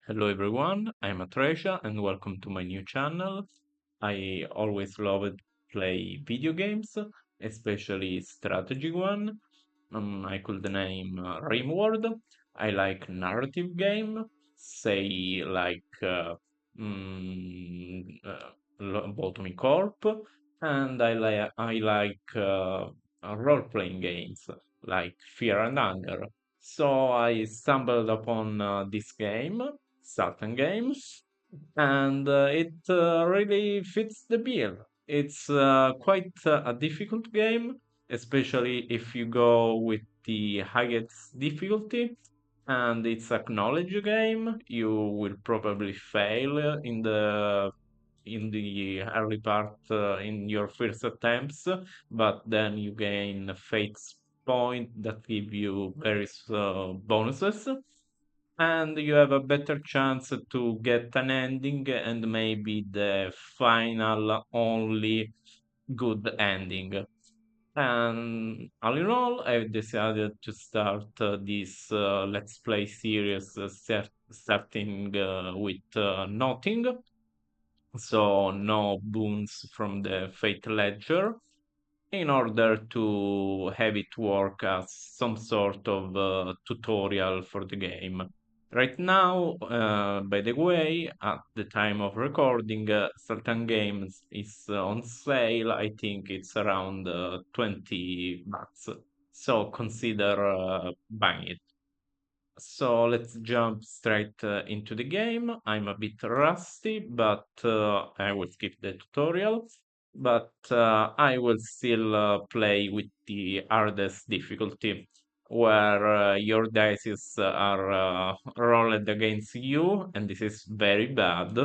Hello everyone, I'm Atresia and welcome to my new channel. I always loved play video games, especially strategy one. I could name Rimworld. I like narrative game, say like Botany Corp, and I like role-playing games like Fear and Hunger. So I stumbled upon this game, Sultan games, and it really fits the bill. It's quite a difficult game, especially if you go with the highest difficulty, and it's a knowledge game. You will probably fail in the early part in your first attempts, but then you gain fate point that give you various bonuses, and you have a better chance to get an ending and maybe the final only good ending. And all in all, I've decided to start this Let's Play series, starting with nothing, so no boons from the Fate Ledger, in order to have it work as some sort of tutorial for the game. Right now, by the way, at the time of recording, Sultan Games is on sale. I think it's around 20 bucks. So consider buying it. So let's jump straight into the game. I'm a bit rusty, but I will skip the tutorial. But I will still play with the hardest difficulty, where your dice are rolled against you, and this is very bad.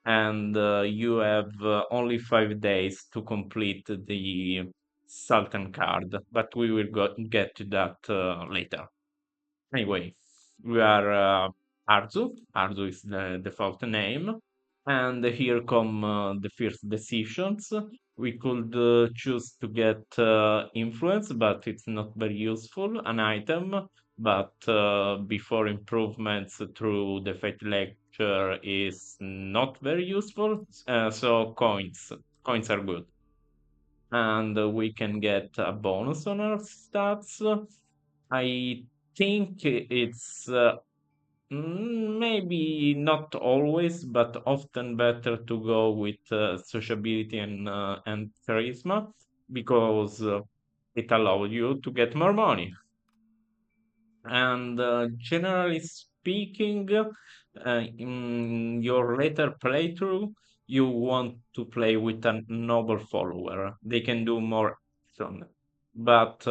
And you have only 5 days to complete the Sultan card, but we will get to that later. Anyway, we are Arzu. Arzu is the default name. And here come the first decisions. We could choose to get influence, but it's not very useful. An item, but before improvements through the fate lecture is not very useful. So coins are good. And we can get a bonus on our stats. I think it's maybe not always, but often better to go with sociability and charisma, because it allows you to get more money. And generally speaking, in your later playthrough, you want to play with a noble follower. They can do more action. But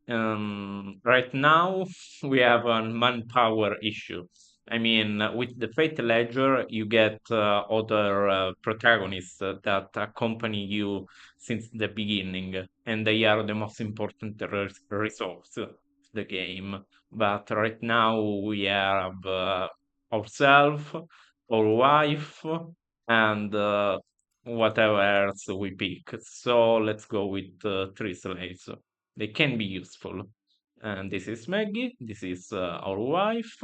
right now, we have a manpower issue. I mean, with the Fate Ledger, you get other protagonists that accompany you since the beginning, and they are the most important resource of the game. But right now, we have ourselves, our wife, and whatever else we pick. So let's go with three slaves. They can be useful. And this is Maggie, this is our wife,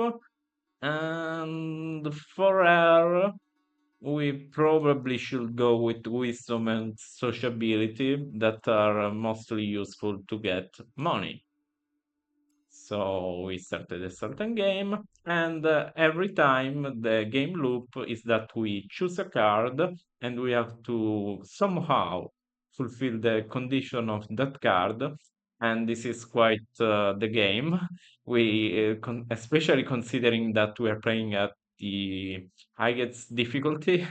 and for her, we probably should go with wisdom and sociability that are mostly useful to get money. So we started a certain game, and every time the game loop is that we choose a card and we have to somehow fulfill the condition of that card. And this is quite the game. Especially considering that we are playing at the highest difficulty,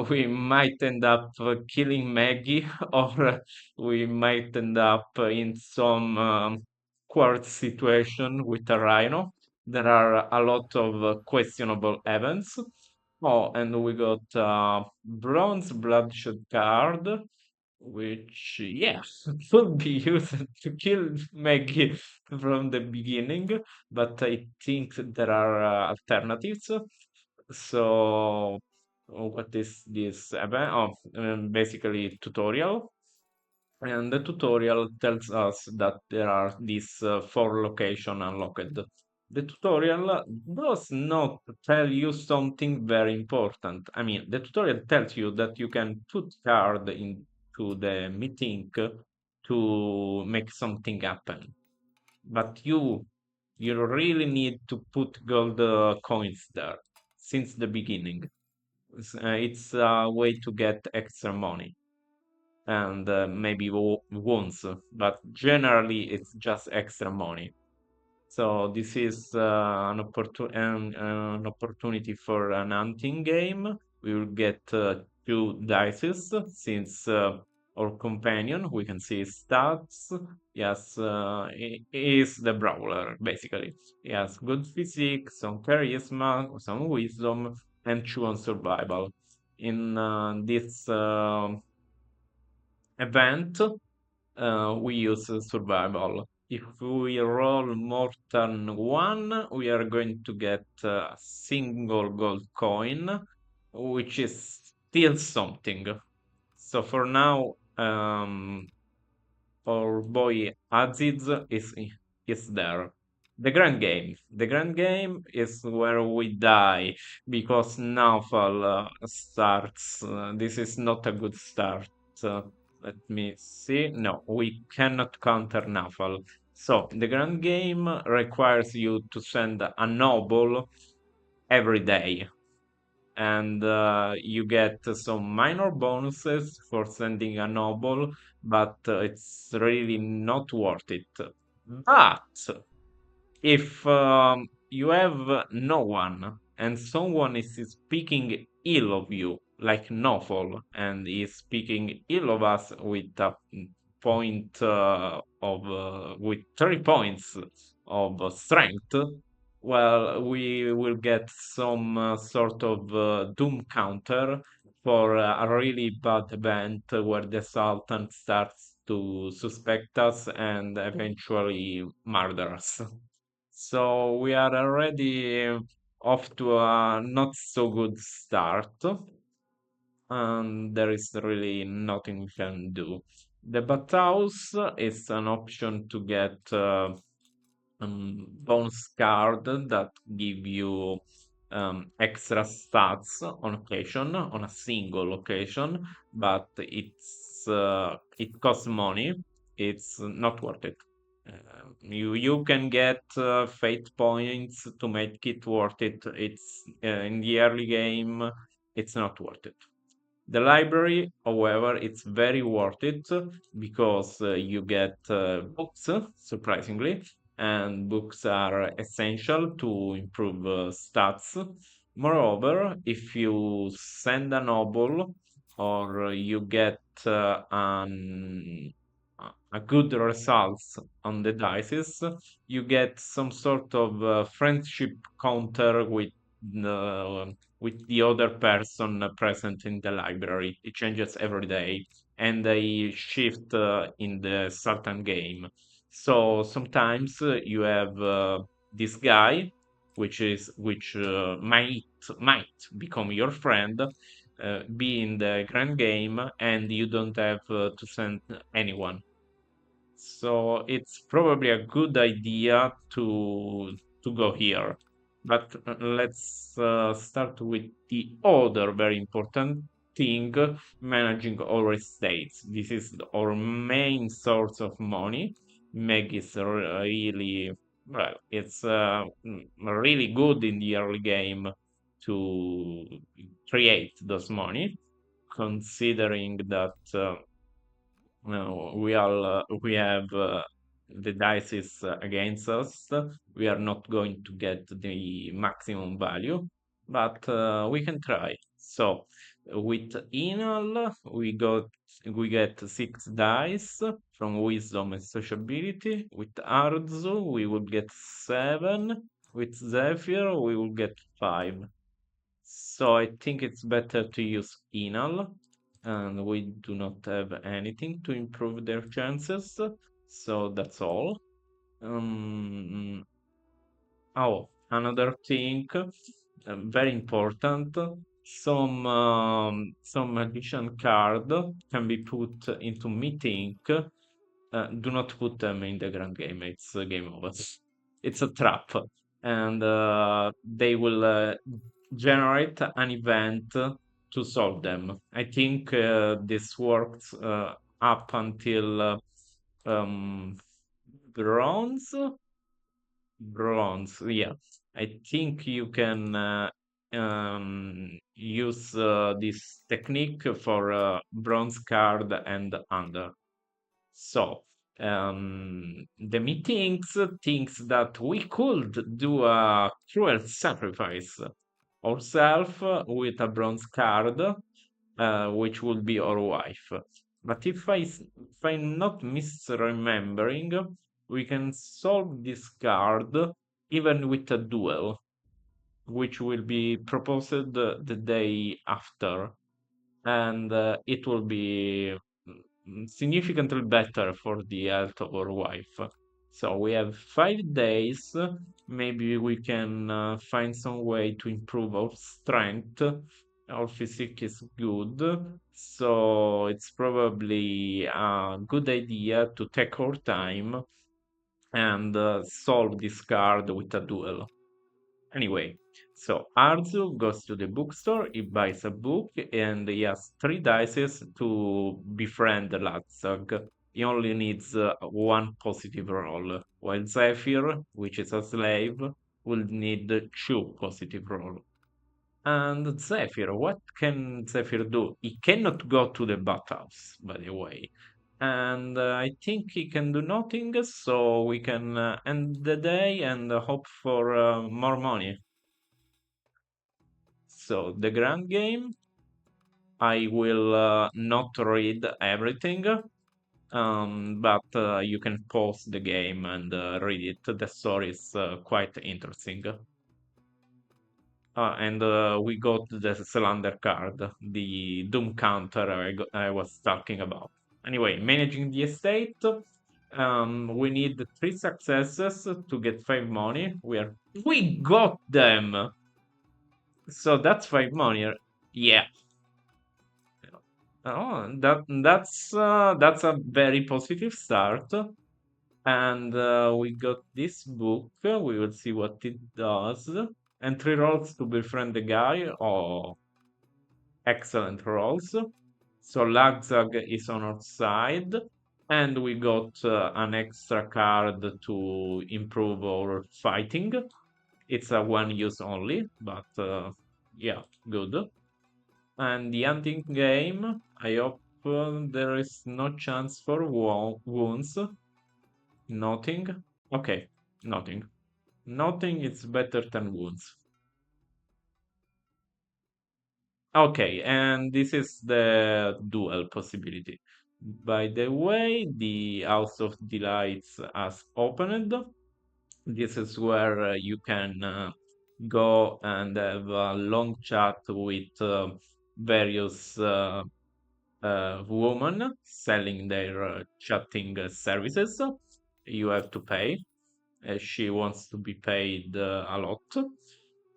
we might end up killing Maggie, or we might end up in some quartz situation with a rhino. There are a lot of questionable events. Oh, and we got bronze bloodshed card, which, yeah, could be used to kill Maggie from the beginning, but I think there are alternatives. So, what is this event? Oh, basically tutorial. And the tutorial tells us that there are these four location unlocked. The tutorial does not tell you something very important. I mean, the tutorial tells you that you can put card into the meeting to make something happen. But you really need to put gold coins there since the beginning. It's a way to get extra money and maybe once, but generally it's just extra money. So this is an opportunity for an hunting game. We will get two dices since our companion, we can see his stats. Yes, he is the brawler basically. He has good physique, some charisma, some wisdom, and two on survival. In this event, we use survival. If we roll more than one, we are going to get a single gold coin, which is still something. So for now, our boy Aziz is there. The grand game. The grand game is where we die because Naufal starts. This is not a good start. Uh, Let me see. No, we cannot counter Naufal. So the grand game requires you to send a noble every day, and you get some minor bonuses for sending a noble, but it's really not worth it. But if you have no one and someone is speaking ill of you, like Nofol, and is speaking ill of us with a point with 3 points of strength, well, we will get some sort of doom counter for a really bad event where the Sultan starts to suspect us and eventually murder us. So we are already off to a not so good start, and there is really nothing we can do. The Batthouse is an option to get bonus card that give you extra stats on occasion, on a single occasion, but it costs money. It's not worth it. You can get fate points to make it worth it. It's in the early game, it's not worth it. The library, however, it's very worth it because you get books, surprisingly, and books are essential to improve stats. Moreover, if you send a noble or you get a good results on the dices, you get some sort of friendship counter with the other person present in the library. It changes every day, and they shift in the certain game. So sometimes you have this guy, which might become your friend, be in the grand game, and you don't have to send anyone. So it's probably a good idea to go here. But let's start with the other very important thing, managing our estates. This is our main source of money. Meg is really, well, it's really good in the early game to create those money, considering that no, we have the dice is against us. We are not going to get the maximum value, but we can try. So with Inal, we get 6 dice from wisdom and sociability. With Arzu, we will get 7. With Zephyr, we will get 5. So I think it's better to use Inal, and we do not have anything to improve their chances. So that's all. Um, oh, another thing, very important. Some magician card can be put into meeting. Do not put them in the grand game. It's a game over. It's a trap. and they will generate an event to solve them. I think this works up until um, bronze. Bronze, yeah. I think you can use this technique for bronze card and under. So, the meetings thinks that we could do a cruel sacrifice ourselves with a bronze card, which would be our wife. But if I'm not misremembering, we can solve this card even with a duel, which will be proposed the day after, and it will be significantly better for the health of our wife. So we have 5 days. Maybe we can find some way to improve our strength. Our physique is good, so it's probably a good idea to take our time and solve this card with a duel. Anyway, so Arzu goes to the bookstore, he buys a book, and he has 3 dice to befriend Latzag. He only needs one positive roll, while Zephyr, which is a slave, will need two positive roll. And Zephyr, what can Zephyr do? He cannot go to the bathhouse, by the way. And I think he can do nothing, so we can end the day and hope for more money. So the grand game, I will not read everything, but you can pause the game and read it. The story is quite interesting. And we got the Cylinder card, the Doom counter I was talking about. Anyway, managing the estate. We need 3 successes to get 5 money. We got them. So that's 5 money. Yeah. Oh, that's a very positive start. And we got this book. We will see what it does. And 3 rolls to befriend the guy. Oh, excellent rolls. So Lagzag is on our side. And we got an extra card to improve our fighting. It's a one use only, but yeah, good. And the hunting game, I hope there is no chance for wounds. Nothing. Okay, nothing. Nothing is better than wounds. Okay, and this is the dual possibility. By the way, the House of Delights has opened. This is where you can go and have a long chat with various women selling their chatting services. You have to pay. She wants to be paid a lot,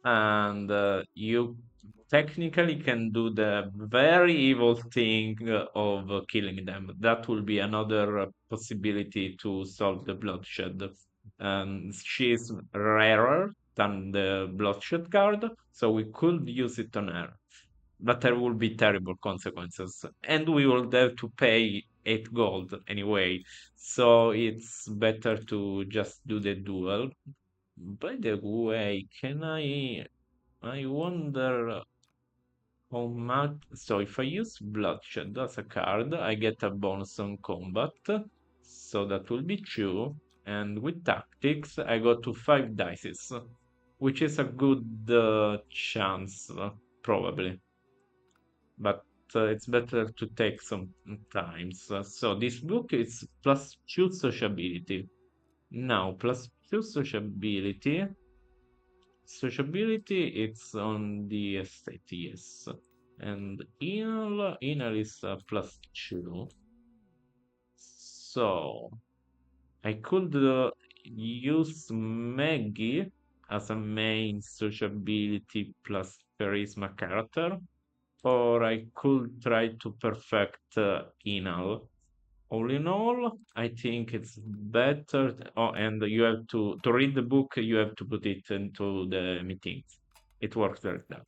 and you technically can do the very evil thing of killing them. That will be another possibility to solve the bloodshed. She is rarer than the bloodshed card, so we could use it on her, but there will be terrible consequences, and we will have to pay 8 gold anyway. So it's better to just do the duel. By the way, I wonder how much. So if I use bloodshed as a card, I get a bonus on combat. So that will be 2. And with tactics, I go to 5 dices, which is a good chance, probably. But it's better to take some times. So this book is +2 sociability. Now, +2 sociability. Sociability, it's on the estate, yes. And inner is +2. So I could use Maggie as a main sociability plus charisma character, or I could try to perfect Inal, all in all, I think it's better. Oh, and you have to read the book. You have to put it into the meetings. It works like that.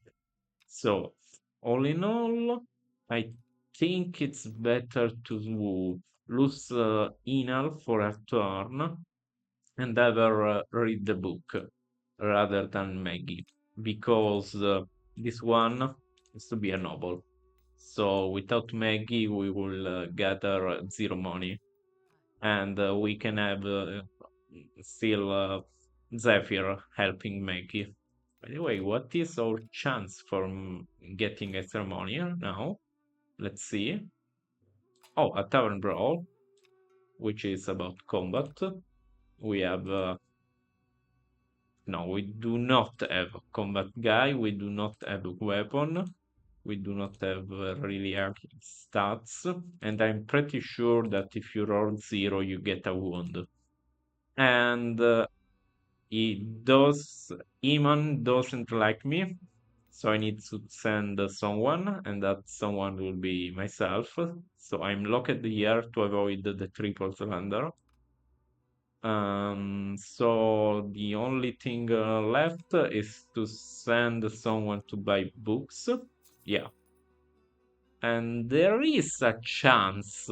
So, all in all, I think it's better to lose Inal for a turn and ever read the book rather than Maggie, because this one has to be a noble. So without Maggie, we will gather zero money, and we can have still Zephyr helping Maggie. By the way, what is our chance for getting a ceremonial now? Let's see. Oh, a tavern brawl, which is about combat. We have no, we do not have a combat guy. We do not have a weapon. We do not have really high stats. And I'm pretty sure that if you roll zero, you get a wound. And he does, Iman doesn't like me. So I need to send someone, and that someone will be myself. So I'm locked here to avoid the triple surrender. So the only thing left is to send someone to buy books. Yeah, and there is a chance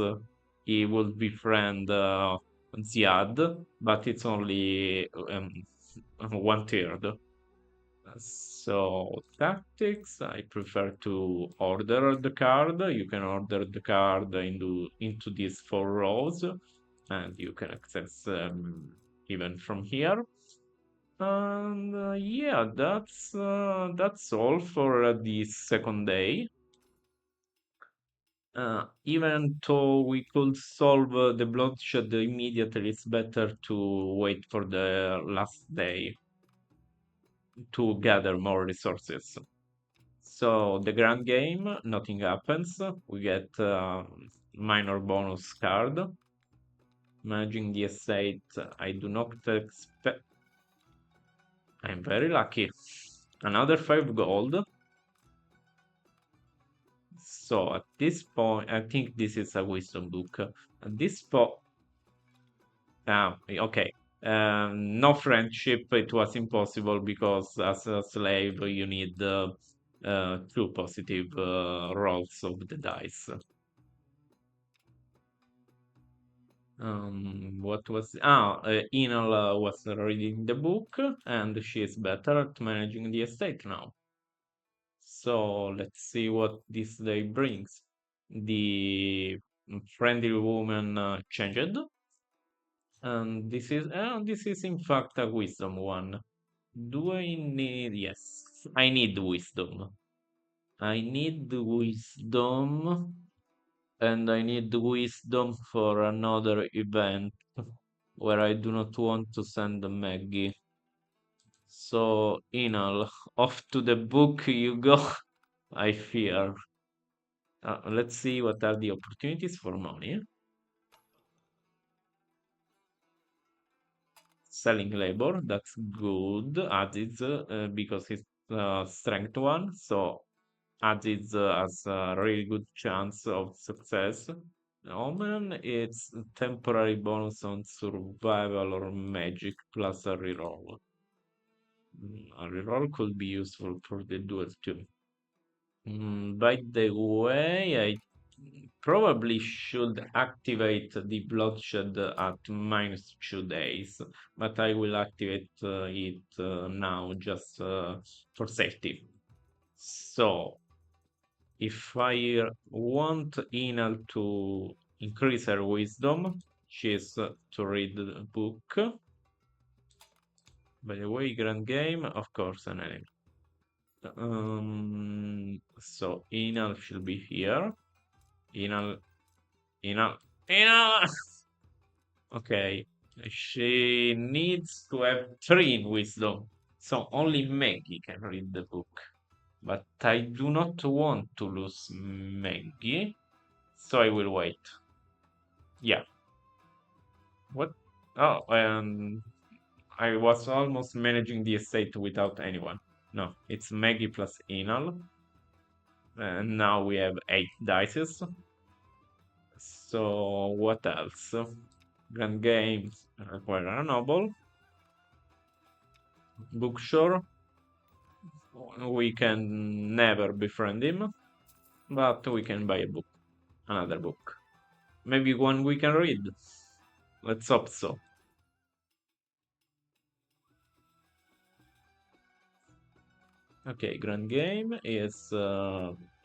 he will befriend Ziad, but it's only one third. So tactics, I prefer to order the card. You can order the card into these four rows, and you can access even from here. And yeah, that's all for the second day. Even though we could solve the bloodshed immediately, it's better to wait for the last day to gather more resources. So the grand game, nothing happens. We get minor bonus card. Managing the estate, I do not expect. I'm very lucky. Another 5 gold. So at this point, I think this is a wisdom book. At this point, okay. No friendship. It was impossible because as a slave, you need two positive rolls of the dice. What was Inal was reading the book, and she is better at managing the estate now. So let's see what this day brings. The friendly woman changed, and this is in fact a wisdom one. Do I need? Yes, I need wisdom. I need wisdom, and I need wisdom for another event where I do not want to send Maggie. So, Inal, off to the book you go, I fear. Let's see what are the opportunities for money. Selling labor, that's good. Aziz, because it's strength one, so Aziz has a really good chance of success. Omen, it's temporary bonus on survival or magic plus a reroll. A reroll could be useful for the duel too. By the way, I probably should activate the bloodshed at -2 days, but I will activate it now just for safety. So, if I want Inal to increase her wisdom, she's to read the book. By the way, grand game, of course, an enemy. So Inal should be here. Inal, Inal, Inal! Okay, she needs to have 3 in wisdom, so only Maggie can read the book. But I do not want to lose Maggie, so I will wait. Yeah. What? Oh, I was almost managing the estate without anyone. No, it's Maggie plus Inal. And now we have 8 dices. So what else? Grand games require a noble. Bookshore. We can never befriend him, but we can buy a book, another book. Maybe one we can read. Let's hope so. Okay, grand game is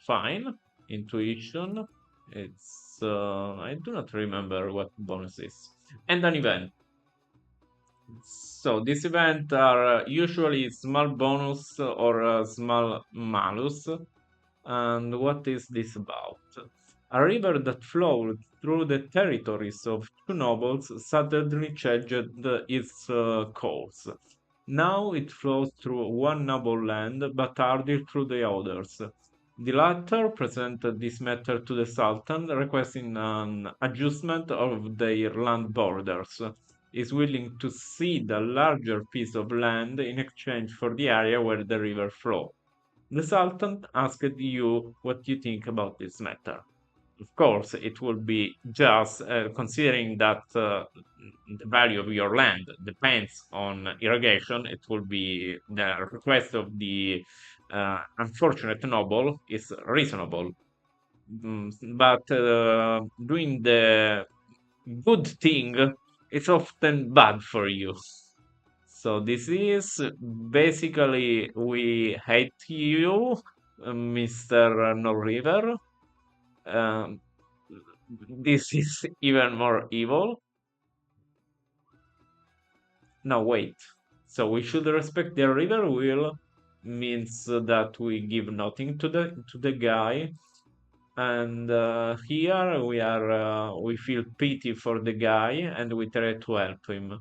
fine. Intuition. It's I do not remember what bonus is. And an event. So this event are usually small bonus or small malus. And what is this about? A river that flowed through the territories of two nobles suddenly changed its course. Now it flows through one noble land, but hardly through the others. The latter presented this matter to the Sultan, requesting an adjustment of their land borders. Is willing to cede a larger piece of land in exchange for the area where the river flows. The Sultan asked you what you think about this matter. Of course, it will be just considering that the value of your land depends on irrigation. It will be the request of the unfortunate noble is reasonable. But doing the good thing is often bad for you. So this is basically we hate you, Mr. No River. Um, this is even more evil. No, wait. So we should respect the river will means that we give nothing to the guy, and here we feel pity for the guy and we try to help him.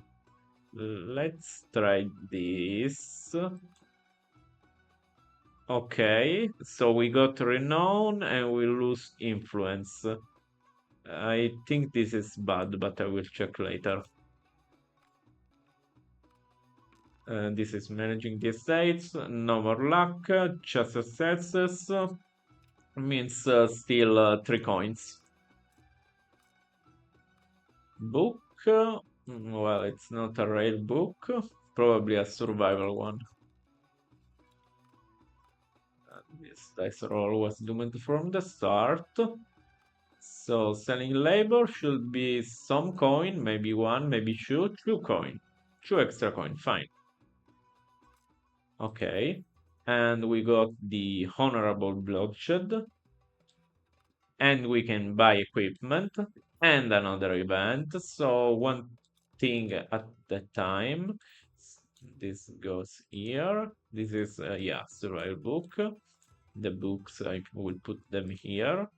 Let's try this. Okay, so we got renown and we lose influence. I think this is bad, but I will check later. This is managing the estates, no more luck, just successes, means still 3 coins. Book, well, it's not a rail book, probably a survival one. This dice roll was doomed from the start. So selling labor should be some coin, maybe one, maybe two coin. Two extra coin, fine. Okay. And we got the honorable bloodshed. And we can buy equipment and another event. So one thing at the time. This goes here. This is yeah, survival book. The books I will put them here.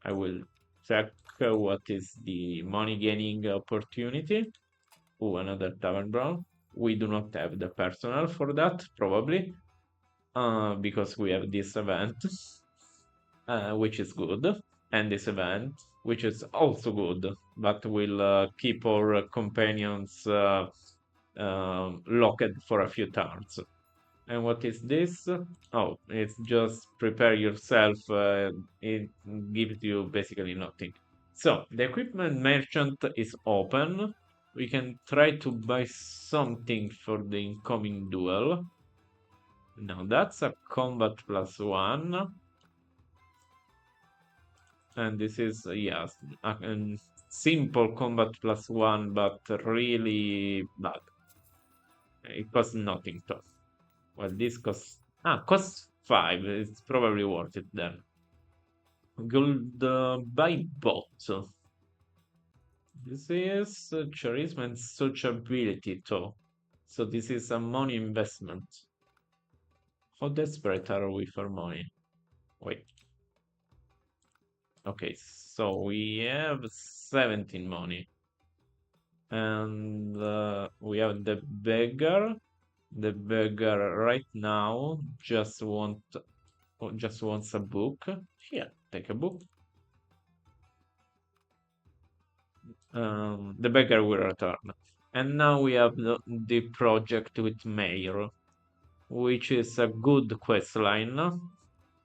I will check what is the money gaining opportunity. Oh, another tavern brawl. We do not have the personnel for that, probably, because we have this event, which is good, and this event, which is also good, but will keep our companions locked for a few turns. And what is this? Oh, it's just prepare yourself. It gives you basically nothing. So the equipment merchant is open. We can try to buy something for the incoming duel. Now that's a combat +1. And this is, yes, a simple combat +1, but really bad. It costs nothing though. Well, this costs 5. It's probably worth it then. Gold buy bot. This is charisma and sociability too. So this is a money investment. How desperate are we for money? Wait. Okay, so we have 17 money. And we have the beggar. The beggar right now just wants a book. Here, take a book. The beggar will return. And now we have the project with Mayor, which is a good quest line.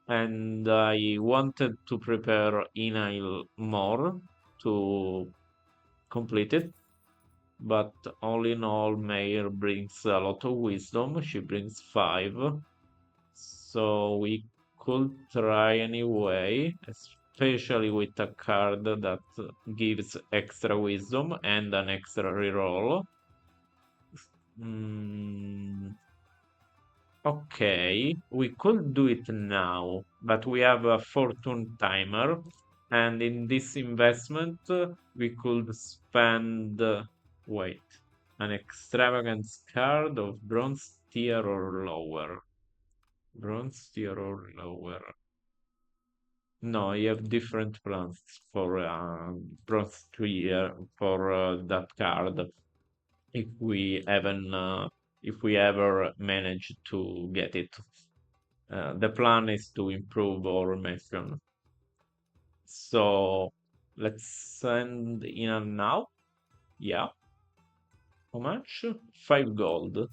And I wanted to prepare Inail more to complete it. But all in all, Mayor brings a lot of wisdom. She brings five. So we could try anyway, especially with a card that gives extra wisdom and an extra reroll. Mm, okay, we could do it now, but we have a fortune timer, and in this investment, we could spend, wait, an extravagant card of bronze tier or lower. Bronze tier or lower. No, you have different plans for bronze tier for that card. If we haven't, if we ever manage to get it. The plan is to improve our mission. So let's send in and now. Yeah. How much? 5 gold.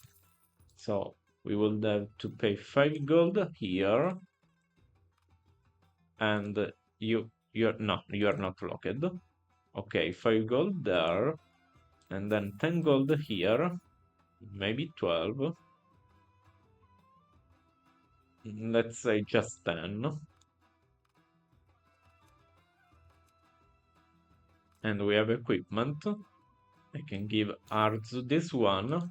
So we will have to pay 5 gold here. And you're not locked. Okay, 5 gold there. And then 10 gold here. Maybe 12. Let's say just 10. And we have equipment. I can give Arzu this one.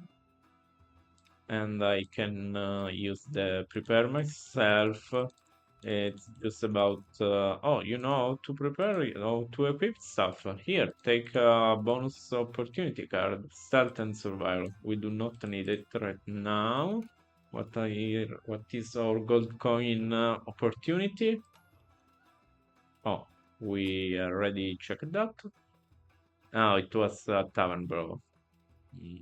And I can use the prepare myself. It's just about, oh, you know how to prepare, you know, to equip stuff. Here, take a bonus opportunity card, stealth and survival. We do not need it right now. What is our gold coin opportunity? Oh, we already checked that. Oh, it was tavern, bro. Mm.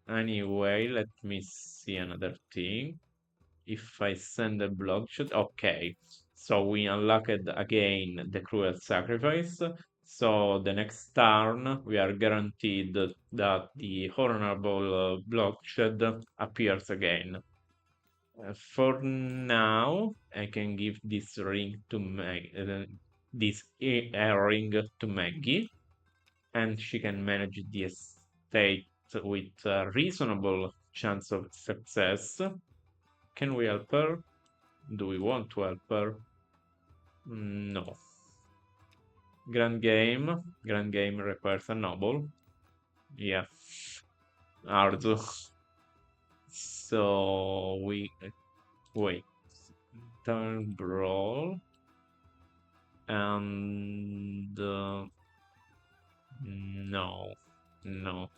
Anyway, let me see another thing. If I send a bloodshed, okay. So we unlocked again the cruel sacrifice. So the next turn we are guaranteed that the honorable bloodshed appears again. For now, I can give this ring to this ring to Maggie, and she can manage the estate with a reasonable chance of success. Can we help her? Do we want to help her? No. Grand game. Grand game requires a noble. Yeah. Ardu. So we wait. Turn brawl. And no. No.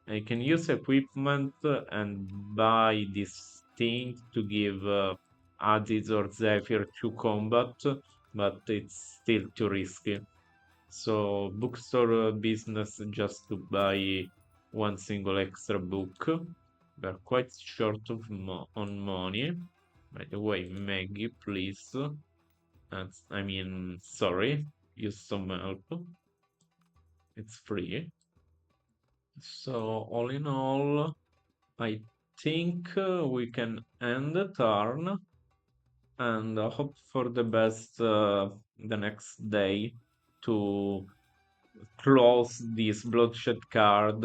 I can use equipment and buy this thing to give Aziz or Zephyr to combat, but it's still too risky. So bookstore business just to buy one single extra book. We're quite short of on money. By the way, Maggie, please. I mean, sorry, use some help. It's free. So all in all, I think we can end the turn and hope for the best the next day to close this bloodshed card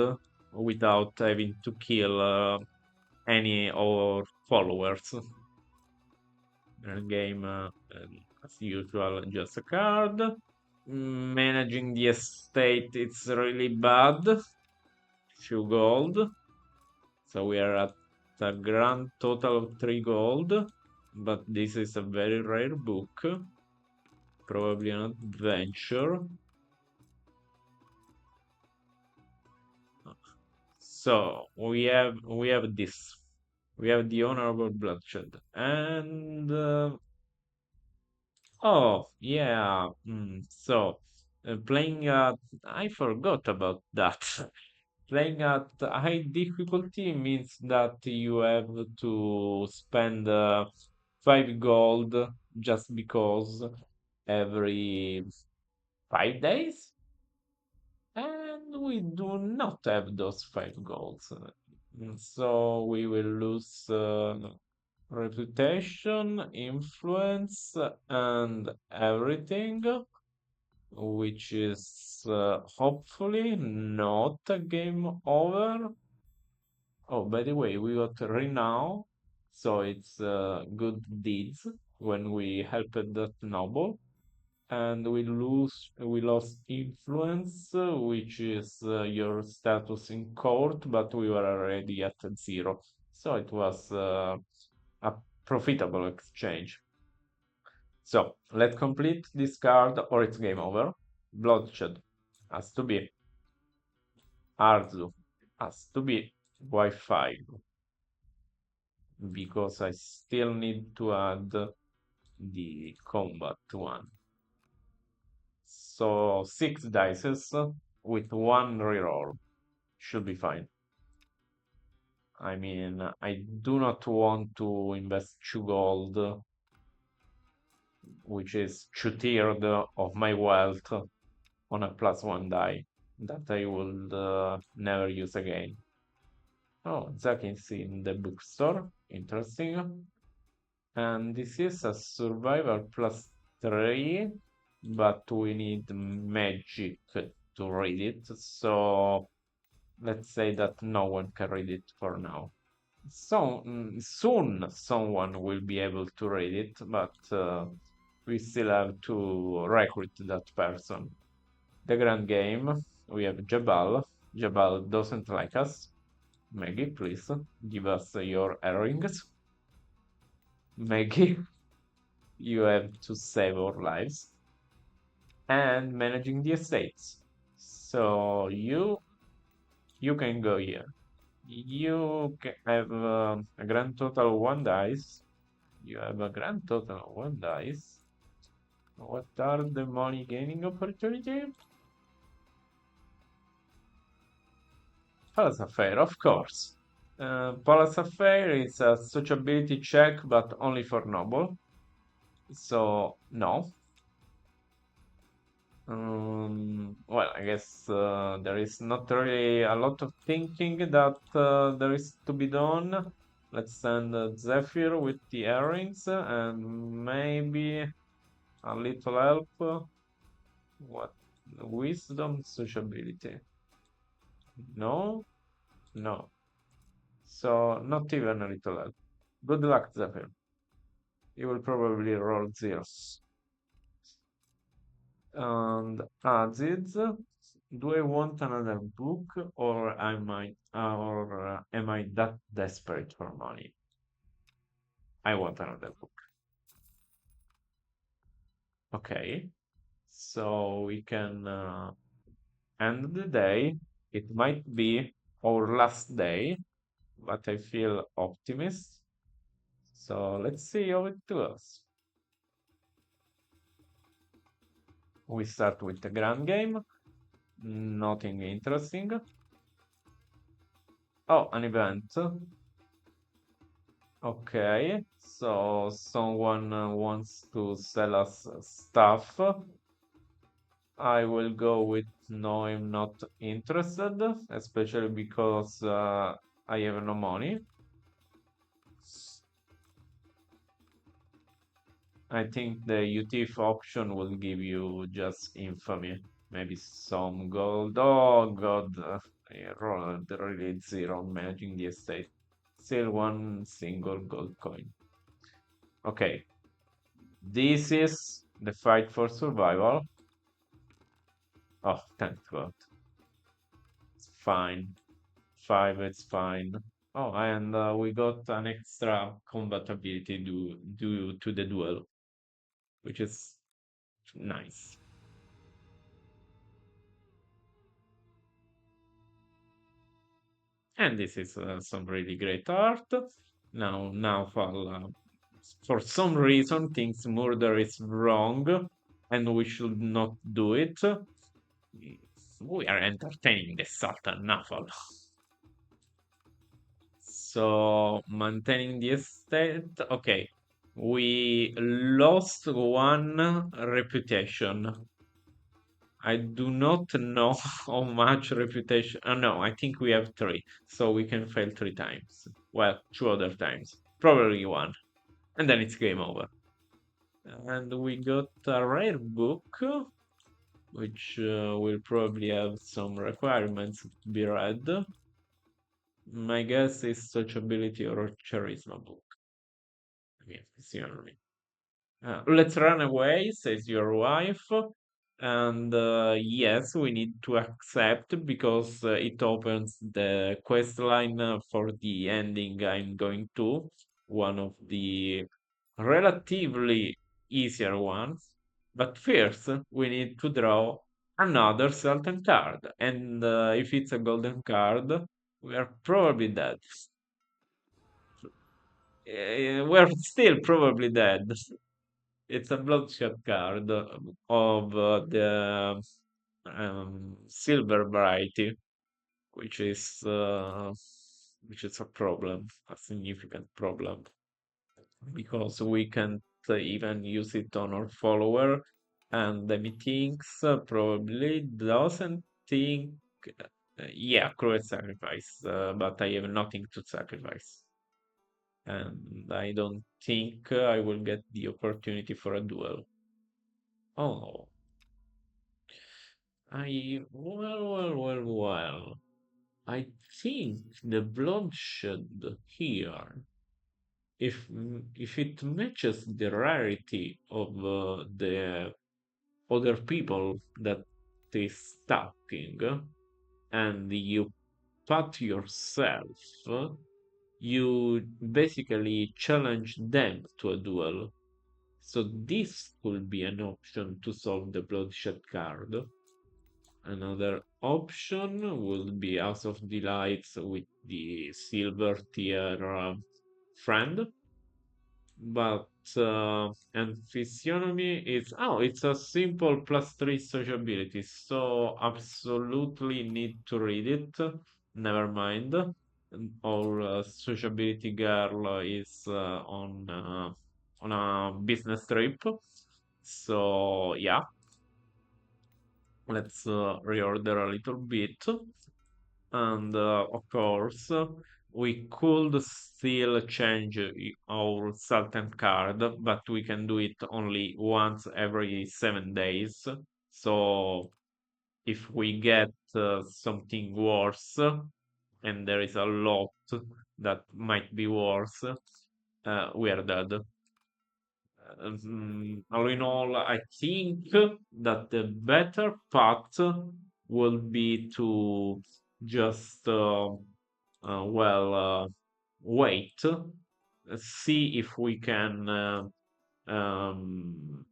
without having to kill any of our followers. Game, as usual, just a card. Managing the estate, it's really bad. Few gold. So we are at a grand total of 3 gold. But this is a very rare book. Probably an adventure. So we have this. We have the honorable bloodshed. And oh yeah. So playing at I forgot about that. Playing at high difficulty means that you have to spend 5 gold just because every 5 days, and we do not have those 5 goals. So we will lose. Reputation, influence, and everything, which is hopefully not a game over. Oh, by the way, we got renown, so it's good deeds when we helped that noble, and we lost influence, which is your status in court, but we were already at 0, so it was a profitable exchange. So let's complete this card or it's game over. Bloodshed has to be. Arzu has to be. Wi-Fi because I still need to add the combat one. So 6 dices with 1 reroll should be fine. I mean, I do not want to invest 2 gold, which is 2 third of my wealth on a +1 die that I will never use again. Oh, Zack is in the bookstore. Interesting. And this is a survivor +3, but we need magic to read it. So let's say that no one can read it for now. So soon someone will be able to read it, but we still have to recruit that person. The grand game, we have Jabal. Jabal doesn't like us. Maggie, please give us your earrings. Maggie, you have to save our lives. And managing the estates. So you can go here. You can have a grand total of 1 dice. You have a grand total of 1 dice. What are the money gaining opportunity? Palace Affair, of course. Palace Affair is a sociability check, but only for noble. So, no. Well, I guess there is not really a lot of thinking that there is to be done. Let's send Zephyr with the earrings and maybe a little help. What? Wisdom, sociability. No, no. So not even a little help. Good luck, Zephyr. You will probably roll zeros. And Aziz, do I want another book or am I that desperate for money? I want another book. Okay. So we can end the day. It might be our last day, but I feel optimist. So let's see how it goes. We start with the grand game. Nothing interesting. Oh, an event. Okay, so someone wants to sell us stuff. I will go with no, I'm not interested, especially because I have no money. I think the UTF option will give you just infamy, maybe some gold. Oh God, I rolled really 0 on managing the estate. Still one single gold coin. Okay, this is the fight for survival. Oh, thank God. It's fine. 5, it's fine. Oh, and we got an extra combat ability due to the duel, which is nice. And this is some really great art. Now, for some reason, thinks murder is wrong, and we should not do it. We are entertaining the Sultan Nafal. So maintaining the estate. Okay, we lost 1 reputation. I do not know how much reputation. No, I think we have 3, so we can fail 3 times. Well, 2 other times. probably one, and then it's game over. And we got a rare book, which will probably have some requirements to be read. My guess is sociability or charisma book. I mean, it's the only. Let's run away, says your wife. And yes, we need to accept because it opens the quest line for the ending I'm going to, one of the relatively easier ones. But first, we need to draw another Sultan card. And if it's a golden card, we are probably dead. We're still probably dead. It's a bloodshot card of the silver variety, which is uh, which is a problem, a significant problem, because we can't even use it on our follower, and the methinks probably doesn't think. Yeah, cruel sacrifice, but I have nothing to sacrifice, and I don't think I will get the opportunity for a duel. Oh, well. I think the bloodshed here, if it matches the rarity of the other people that is stalking, and you put yourself, you basically challenge them to a duel. So this could be an option to solve the bloodshed card. Another option would be House of Delights with the silver tier friend, but and physiognomy is it's a simple +3 sociability, so absolutely need to read it. Never mind. And our sociability girl is on a business trip, so yeah, let's reorder a little bit. And of course, we could still change our Sultan card, but we can do it only once every 7 days. So if we get something worse, and there is a lot that might be worse, we are dead. All in all, I think that the better path will be to just wait, see if we can um,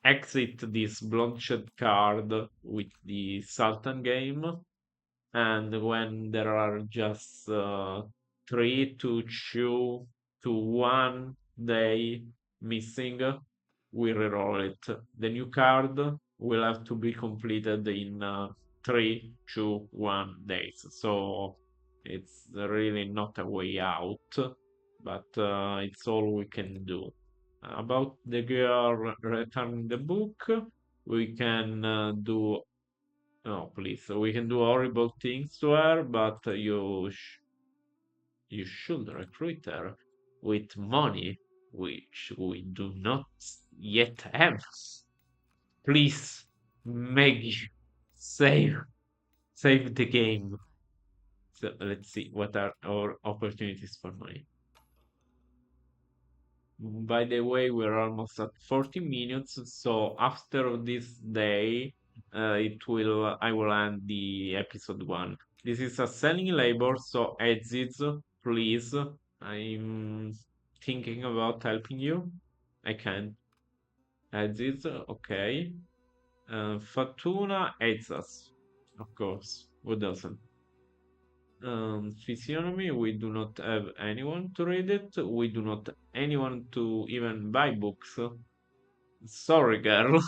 exit this bloodshed card with the Sultan game, and when there are just three to two to 1 day missing, we reroll it. The new card will have to be completed in 3 to 1 days. So it's really not a way out, but it's all we can do. About the girl returning the book, we can do. Oh, please. We can do horrible things to her, but you should recruit her with money, which we do not yet have. Please, Maggie, save save the game. So let's see what are our opportunities for money. By the way, we're almost at 40 minutes, so after this day, I will end the episode one. This is a selling labor, so exits, please. I'm thinking about helping you. I can exit, okay. Fortuna aids us, of course. Who doesn't? Physiognomy, we do not have anyone to read it. We do not anyone to even buy books. Sorry, girl.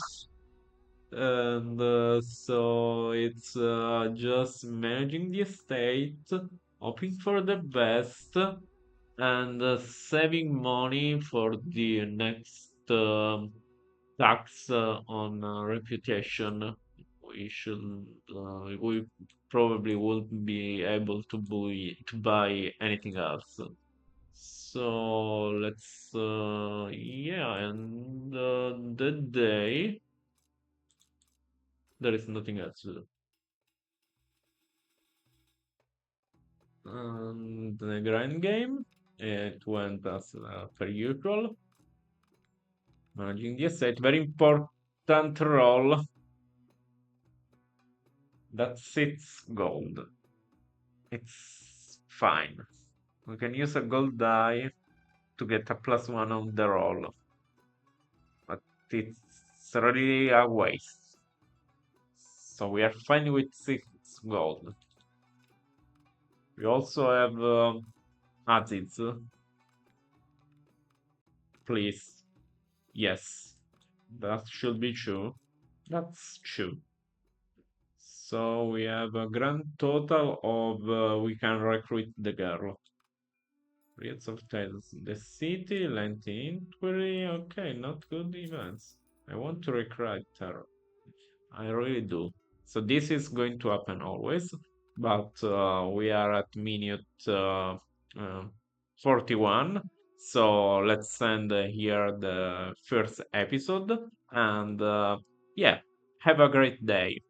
And so it's just managing the estate, hoping for the best, and saving money for the next tax on reputation. We probably won't be able to buy anything else. So let's yeah, and the day there is nothing else to do. And the grind game, it went as per usual. Managing the asset, very important role. That's six gold. It's fine. We can use a gold die to get a +1 on the roll, but it's really a waste. So we are fine with 6 gold. We also have Aziz, please. Yes, that should be true. That's true. So we have a grand total of we can recruit the girl. Periods of titles. The city, lengthy inquiry. Okay, not good events. I want to recruit her. I really do. So this is going to happen always, but we are at minute uh, 41. So let's send here the first episode and yeah, have a great day.